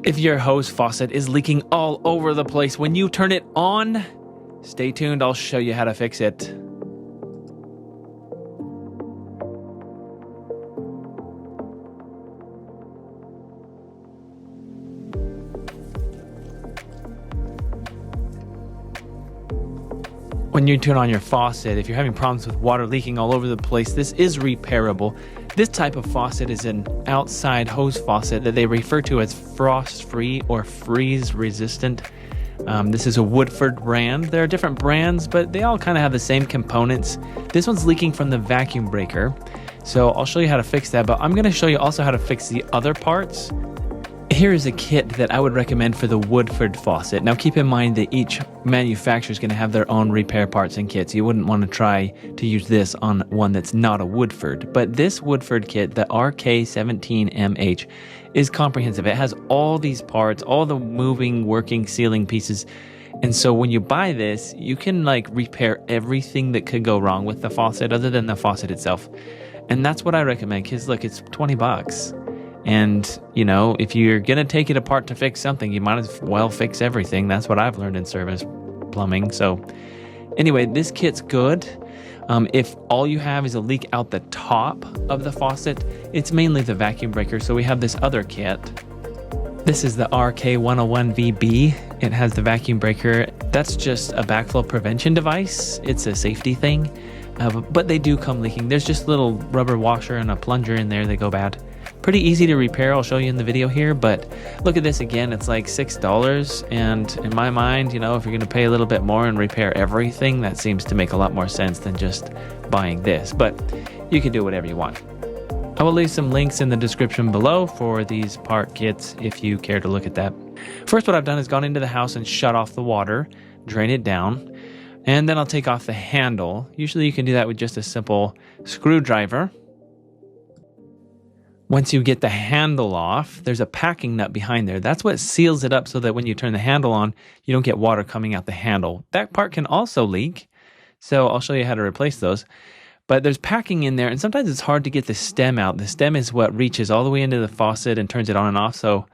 If your hose faucet is leaking all over the place when you turn it on, stay tuned, I'll show you how to fix it. When you turn on your faucet, if you're having problems with water leaking all over the place, this is repairable. This type of faucet is an outside hose faucet that they refer to as frost-free or freeze-resistant. This is a Woodford brand. There are different brands, but they all kind of have the same components. This one's leaking from the vacuum breaker, so I'll show you how to fix that, but I'm going to show you also how to fix the other parts. Here is a kit that I would recommend for the Woodford faucet. Now keep in mind that each manufacturer is going to have their own repair parts and kits. You wouldn't want to try to use this on one that's not a Woodford. But this Woodford kit, the RK17MH, is comprehensive. It has all these parts, all the moving, working, sealing pieces. And so when you buy this, you can repair everything that could go wrong with the faucet other than the faucet itself. And that's what I recommend, because look, it's $20. And, if you're going to take it apart to fix something, you might as well fix everything. That's what I've learned in service plumbing. So anyway, this kit's good. If all you have is a leak out the top of the faucet, it's mainly the vacuum breaker. So we have this other kit. This is the RK101VB. It has the vacuum breaker. That's just a backflow prevention device. It's a safety thing. But they do come leaking. There's just a little rubber washer and a plunger in there that go bad. Pretty easy to repair. I'll show you in the video here, but look at this again. It's like $6, and in my mind, if you're going to pay a little bit more and repair everything, that seems to make a lot more sense than just buying this, but you can do whatever you want. I will leave some links in the description below for these part kits if you care to look at that. First, what I've done is gone into the house and shut off the water, drain it down, and then I'll take off the handle. Usually you can do that with just a simple screwdriver. Once you get the handle off, there's a packing nut behind there. That's what seals it up so that when you turn the handle on, you don't get water coming out the handle. That part can also leak, so I'll show you how to replace those. But there's packing in there, and sometimes it's hard to get the stem out. The stem is what reaches all the way into the faucet and turns it on and off, so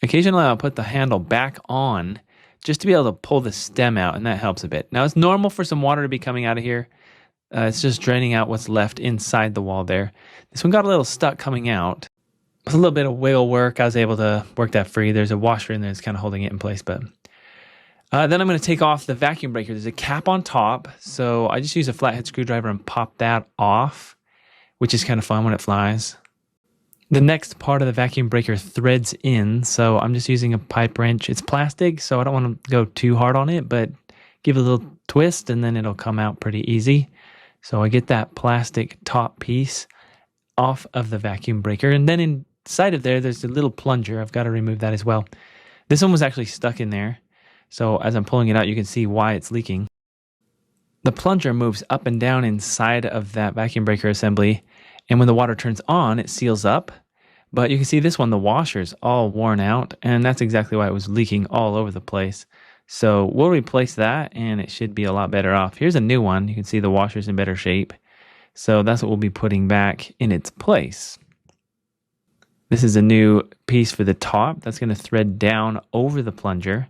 occasionally I'll put the handle back on just to be able to pull the stem out, and that helps a bit. Now, it's normal for some water to be coming out of here. It's just draining out what's left inside the wall there. This one got a little stuck coming out. With a little bit of wiggle work, I was able to work that free. There's a washer in there that's kind of holding it in place. But then I'm going to take off the vacuum breaker. There's a cap on top, so I just use a flathead screwdriver and pop that off, which is kind of fun when it flies. The next part of the vacuum breaker threads in, so I'm just using a pipe wrench. It's plastic, so I don't want to go too hard on it, but give it a little twist, and then it'll come out pretty easy. So I get that plastic top piece off of the vacuum breaker. And then inside of there, there's a little plunger. I've got to remove that as well. This one was actually stuck in there. So as I'm pulling it out, you can see why it's leaking. The plunger moves up and down inside of that vacuum breaker assembly. And when the water turns on, it seals up. But you can see this one, the washer's all worn out. And that's exactly why it was leaking all over the place. So we'll replace that, and it should be a lot better off. Here's a new one. You can see the washer's in better shape. So that's what we'll be putting back in its place. This is a new piece for the top. That's going to thread down over the plunger.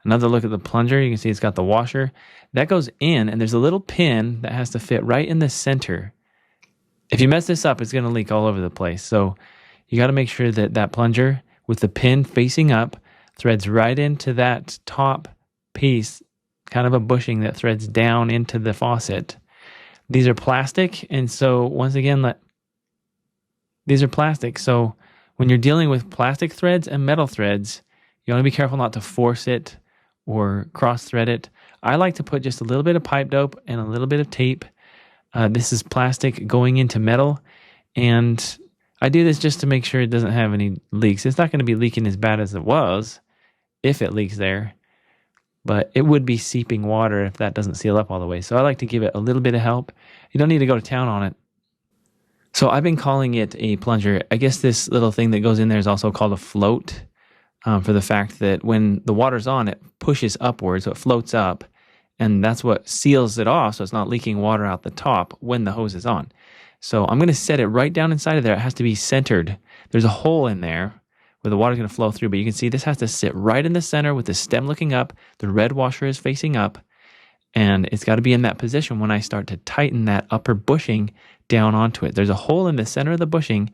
Another look at the plunger. You can see it's got the washer. That goes in, and there's a little pin that has to fit right in the center. If you mess this up, it's going to leak all over the place. So you got to make sure that that plunger with the pin facing up threads right into that top piece, kind of a bushing that threads down into the faucet. These are plastic, and so once again, these are plastic. So when you're dealing with plastic threads and metal threads, you want to be careful not to force it or cross thread it. I like to put just a little bit of pipe dope and a little bit of tape. This is plastic going into metal, and I do this just to make sure it doesn't have any leaks. It's not going to be leaking as bad as it was if it leaks there, but it would be seeping water if that doesn't seal up all the way. So I like to give it a little bit of help. You don't need to go to town on it. So I've been calling it a plunger. I guess this little thing that goes in there is also called a float, for the fact that when the water's on, it pushes upwards, so it floats up, and that's what seals it off so it's not leaking water out the top when the hose is on. So I'm going to set it right down inside of there. It has to be centered. There's a hole in there where the water's going to flow through. But you can see this has to sit right in the center with the stem looking up. The red washer is facing up. And it's got to be in that position when I start to tighten that upper bushing down onto it. There's a hole in the center of the bushing,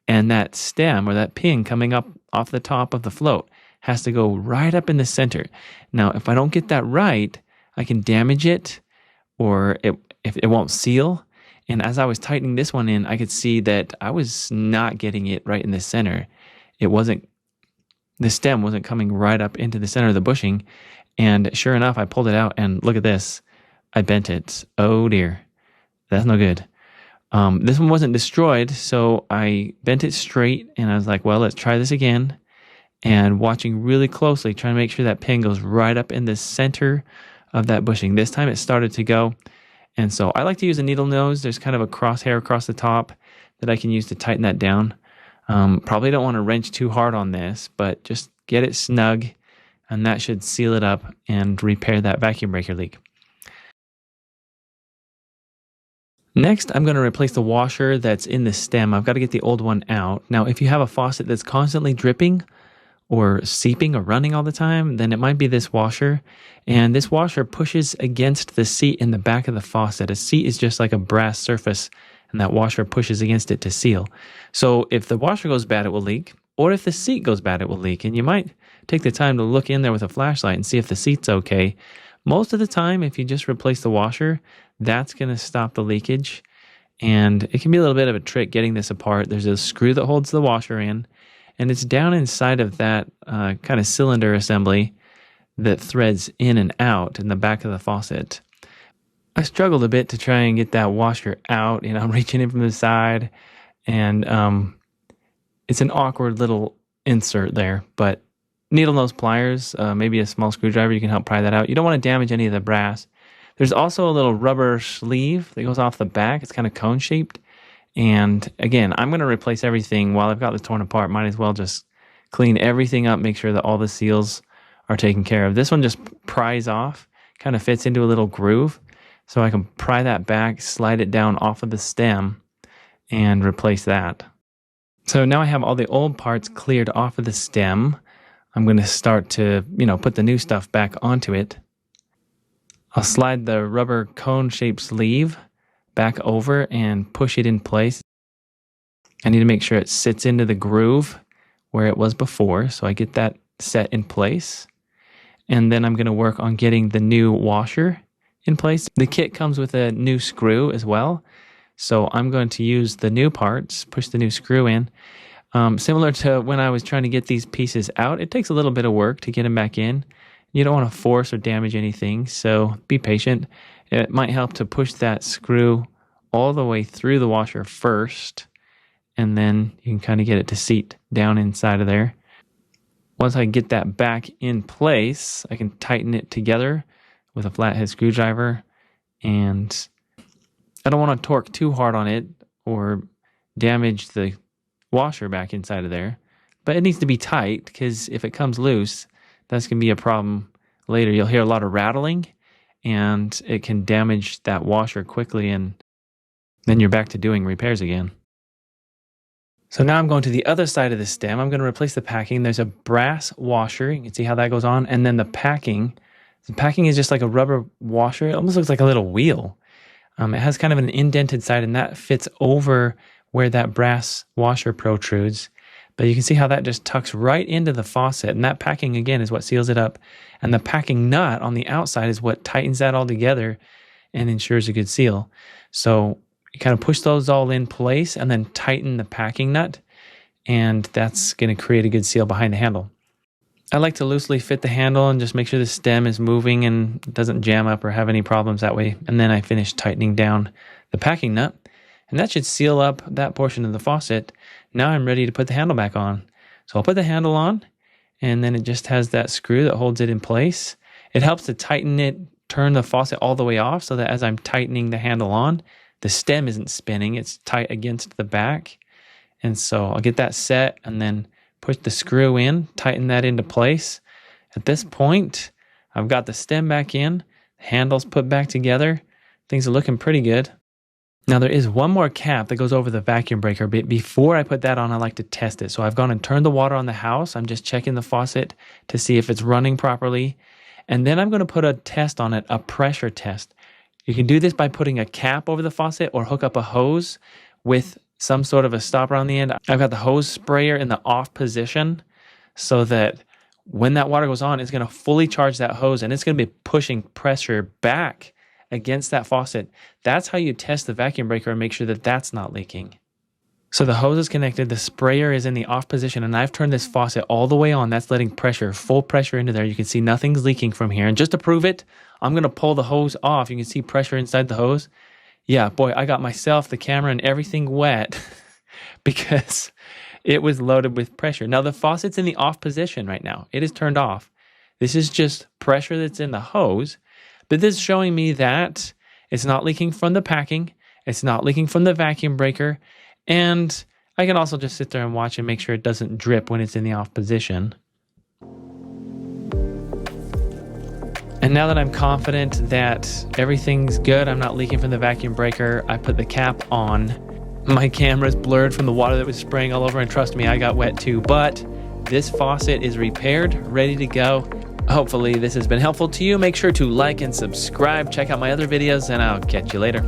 and that stem or that pin coming up off the top of the float has to go right up in the center. Now, if I don't get that right, I can damage it, or if it won't seal. And as I was tightening this one in, I could see that I was not getting it right in the center. The stem wasn't coming right up into the center of the bushing. And sure enough, I pulled it out, and look at this. I bent it. Oh dear. That's no good. This one wasn't destroyed, so I bent it straight, and I was like, well, let's try this again. And watching really closely, trying to make sure that pin goes right up in the center of that bushing. This time it started to go. And so I like to use a needle nose. There's kind of a crosshair across the top that I can use to tighten that down. Probably don't want to wrench too hard on this, but just get it snug, and that should seal it up and repair that vacuum breaker leak. Next, I'm going to replace the washer that's in the stem. I've got to get the old one out. Now, if you have a faucet that's constantly dripping or seeping or running all the time, then it might be this washer. And this washer pushes against the seat in the back of the faucet. A seat is just like a brass surface, and that washer pushes against it to seal. So if the washer goes bad, it will leak. Or if the seat goes bad, it will leak. And you might take the time to look in there with a flashlight and see if the seat's okay. Most of the time, if you just replace the washer, that's going to stop the leakage. And it can be a little bit of a trick getting this apart. There's a screw that holds the washer in, and it's down inside of that kind of cylinder assembly that threads in and out in the back of the faucet. I struggled a bit to try and get that washer out. I'm reaching in from the side, and it's an awkward little insert there, but needle nose pliers, maybe a small screwdriver, you can help pry that out. You don't want to damage any of the brass. There's also a little rubber sleeve that goes off the back. It's kind of cone shaped. And again, I'm going to replace everything while I've got this torn apart. Might as well just clean everything up, make sure that all the seals are taken care of. This one just pries off, kind of fits into a little groove. So I can pry that back, slide it down off of the stem, and replace that. So now I have all the old parts cleared off of the stem. I'm going to start to, put the new stuff back onto it. I'll slide the rubber cone-shaped sleeve back over and push it in place. I need to make sure it sits into the groove where it was before, so I get that set in place. And then I'm going to work on getting the new washer in place. The kit comes with a new screw as well, so I'm going to use the new parts, push the new screw in. Similar to when I was trying to get these pieces out, it takes a little bit of work to get them back in. You don't want to force or damage anything, so be patient. It might help to push that screw all the way through the washer first, and then you can kind of get it to seat down inside of there. Once I get that back in place, I can tighten it together with a flathead screwdriver, and I don't want to torque too hard on it or damage the washer back inside of there, but it needs to be tight, because if it comes loose, that's going to be a problem later. You'll hear a lot of rattling, and it can damage that washer quickly, and then you're back to doing repairs again. So now I'm going to the other side of the stem. I'm going to replace the packing. There's a brass washer. You can see how that goes on. And then the packing. The packing is just like a rubber washer. It almost looks like a little wheel. It has kind of an indented side, and that fits over where that brass washer protrudes. But you can see how that just tucks right into the faucet, and that packing again is what seals it up. And the packing nut on the outside is what tightens that all together and ensures a good seal. So you kind of push those all in place and then tighten the packing nut, and that's going to create a good seal behind the handle. I like to loosely fit the handle and just make sure the stem is moving and doesn't jam up or have any problems that way. And then I finish tightening down the packing nut, and that should seal up that portion of the faucet. Now I'm ready to put the handle back on. So I'll put the handle on, and then it just has that screw that holds it in place. It helps to tighten it, turn the faucet all the way off, so that as I'm tightening the handle on, the stem isn't spinning, it's tight against the back. And so I'll get that set and then push the screw in, tighten that into place. At this point, I've got the stem back in, the handle's put back together. Things are looking pretty good. Now there is one more cap that goes over the vacuum breaker, but before I put that on, I like to test it. So I've gone and turned the water on the house. I'm just checking the faucet to see if it's running properly. And then I'm going to put a test on it, a pressure test. You can do this by putting a cap over the faucet or hook up a hose with some sort of a stopper on the end. I've got the hose sprayer in the off position so that when that water goes on, it's going to fully charge that hose and it's going to be pushing pressure back against that faucet. That's how you test the vacuum breaker and make sure that that's not leaking. So the hose is connected, the sprayer is in the off position, and I've turned this faucet all the way on. That's letting pressure, full pressure into there. You can see nothing's leaking from here. And just to prove it, I'm going to pull the hose off. You can see pressure inside the hose. Yeah, boy, I got myself, the camera, and everything wet because it was loaded with pressure. Now the faucet's in the off position right now. It is turned off. This is just pressure that's in the hose. But this is showing me that it's not leaking from the packing, it's not leaking from the vacuum breaker, and I can also just sit there and watch and make sure it doesn't drip when it's in the off position. And now that I'm confident that everything's good, I'm not leaking from the vacuum breaker, I put the cap on. My camera's blurred from the water that was spraying all over, and trust me, I got wet too. But this faucet is repaired, ready to go. Hopefully this has been helpful to you. Make sure to like and subscribe. Check out my other videos, and I'll catch you later.